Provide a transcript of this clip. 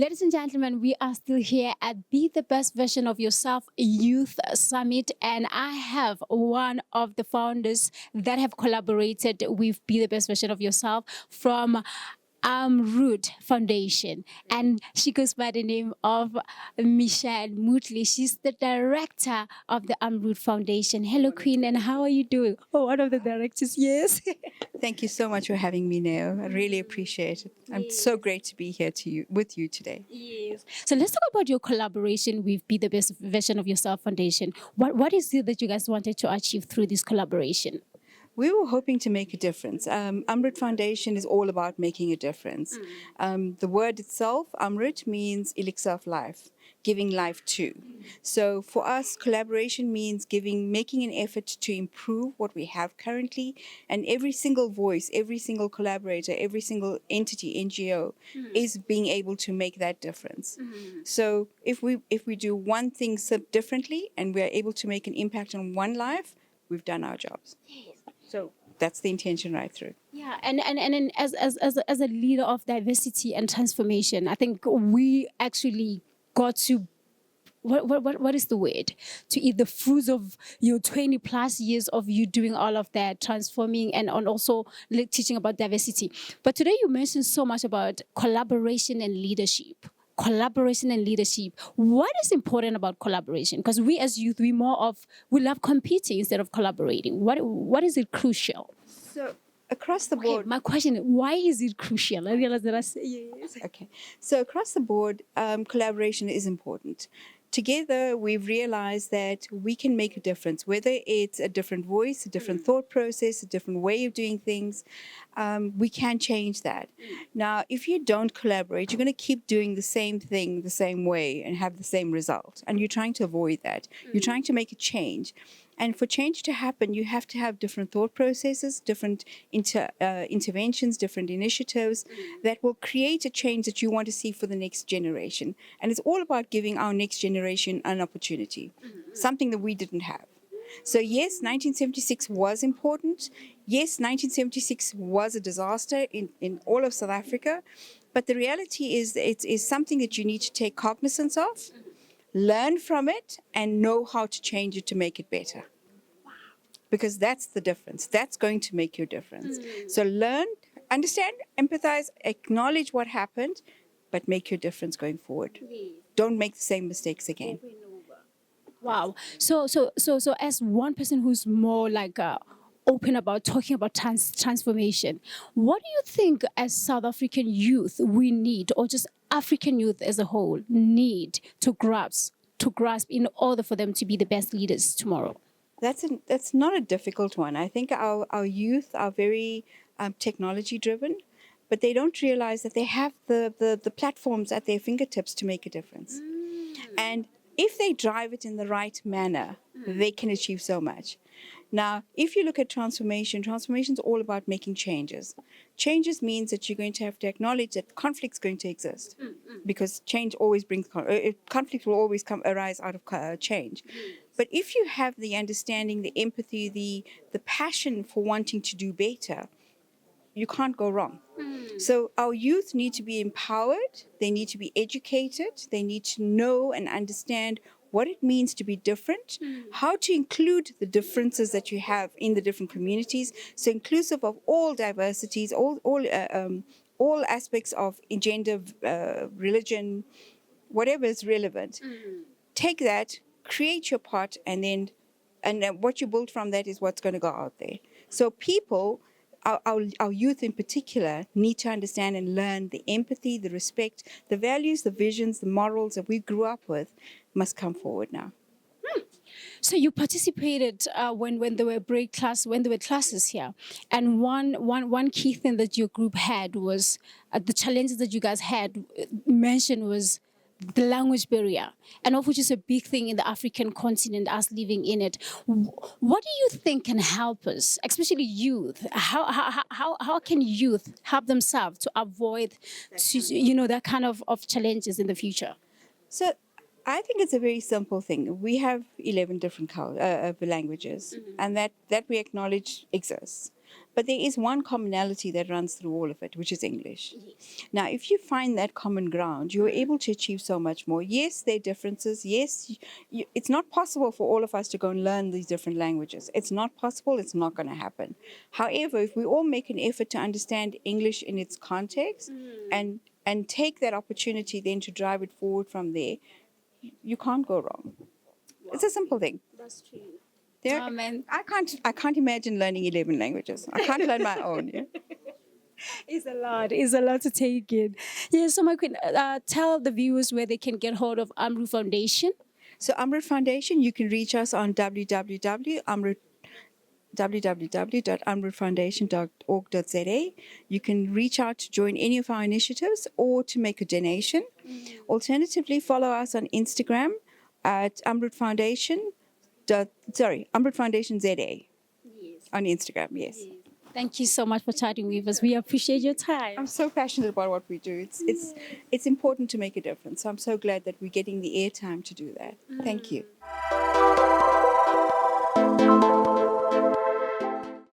Ladies and gentlemen, we are still here at Be the Best Version of Yourself Youth Summit, and I have one of the founders that have collaborated with Be the Best Version of Yourself from Root Foundation, and she goes by the name of Meshen Moodley. She's the director of the Root Foundation. Hello, Queen, and how are you doing? Oh, one of the directors, yes. Thank you so much for having me, Neo. I really appreciate it. I'm so great to be here with you today. Yes. So let's talk about your collaboration with Be the Best Version of Yourself Foundation. What is it that you guys wanted to achieve through this collaboration? We were hoping to make a difference. Amrit Foundation is all about making a difference. The word itself, Amrit, means elixir of life, giving life to. So for us, collaboration means making an effort to improve what we have currently, and every single voice, every single collaborator, every single entity, NGO, is being able to make that difference. So if we do one thing differently and we are able to make an impact on one life, we've done our jobs. So that's the intention right through. Yeah, and as a leader of diversity and transformation, I think we actually got to what is the word? To eat the fruits of your 20 plus years of you doing all of that, transforming and also teaching about diversity. But today you mentioned so much about collaboration and leadership. Collaboration and leadership. What is important about collaboration? Because we as youth, we love competing instead of collaborating. What is it crucial? So across the board, my question is, why is it crucial? I realize that I say yes. Okay. So across the board, collaboration is important. Together, we've realized that we can make a difference, whether it's a different voice, a different thought process, a different way of doing things, we can change that. Now, if you don't collaborate, you're going to keep doing the same thing the same way and have the same result. And you're trying to avoid that. You're trying to make a change. And for change to happen, you have to have different thought processes, different interventions, different initiatives that will create a change that you want to see for the next generation. And it's all about giving our next generation an opportunity, something that we didn't have. So yes, 1976 was important. Yes, 1976 was a disaster in all of South Africa. But the reality is that it is something that you need to take cognizance of, learn from it, and know how to change it to make it better. Because that's the difference. That's going to make your difference. So learn, understand, empathize, acknowledge what happened, but make your difference going forward. Don't make the same mistakes again. Wow. So as one person who's more like open about talking about transformation, what do you think as South African youth we need, or just African youth as a whole need to grasp in order for them to be the best leaders tomorrow? That's not a difficult one. I think our youth are very technology driven, but they don't realize that they have the platforms at their fingertips to make a difference. And if they drive it in the right manner, they can achieve so much. Now, if you look at transformation is all about making changes. Changes means that you're going to have to acknowledge that conflict's going to exist, because change always brings conflict will always arise out of change. But if you have the understanding, the empathy, the passion for wanting to do better, you can't go wrong. So our youth need to be empowered, they need to be educated, they need to know and understand what it means to be different, how to include the differences that you have in the different communities, so inclusive of all diversities, all aspects of gender, religion, whatever is relevant. Take that, create your part, and then what you build from that is what's going to go out there. So people, our youth in particular, need to understand and learn the empathy, the respect, the values, the visions, the morals that we grew up with must come forward now. So you participated when there were when there were classes here, and one key thing that your group had was the challenges that you guys had mentioned was the language barrier, and of which is a big thing in the African continent, us living in it. What do you think can help us, especially youth? How can youth help themselves to avoid that kind of challenges in the future? So I think it's a very simple thing. We have 11 different languages, and that we acknowledge exists. But there is one commonality that runs through all of it, which is English. Now, if you find that common ground, you're able to achieve so much more. Yes, there are differences. Yes, it's not possible for all of us to go and learn these different languages. It's not possible. It's not going to happen. However, if we all make an effort to understand English in its context and take that opportunity then to drive it forward from there, you can't go wrong. It's a simple thing. That's true. There, Man. I can't imagine learning 11 languages. I can't learn my own. Yeah? It's a lot. It's a lot to take in. Yeah, so my queen, tell the viewers where they can get hold of Amru Foundation. So Amrit Foundation, you can reach us on www.amritfoundation.org.za. You can reach out to join any of our initiatives or to make a donation. Alternatively, follow us on Instagram at Amrit Foundation. Amrit Foundation ZA Yes. on Instagram. Yes. Thank you so much for chatting with us. We appreciate your time. I'm so passionate about what we do. It's important to make a difference. So I'm so glad that we're getting the airtime to do that. Thank you.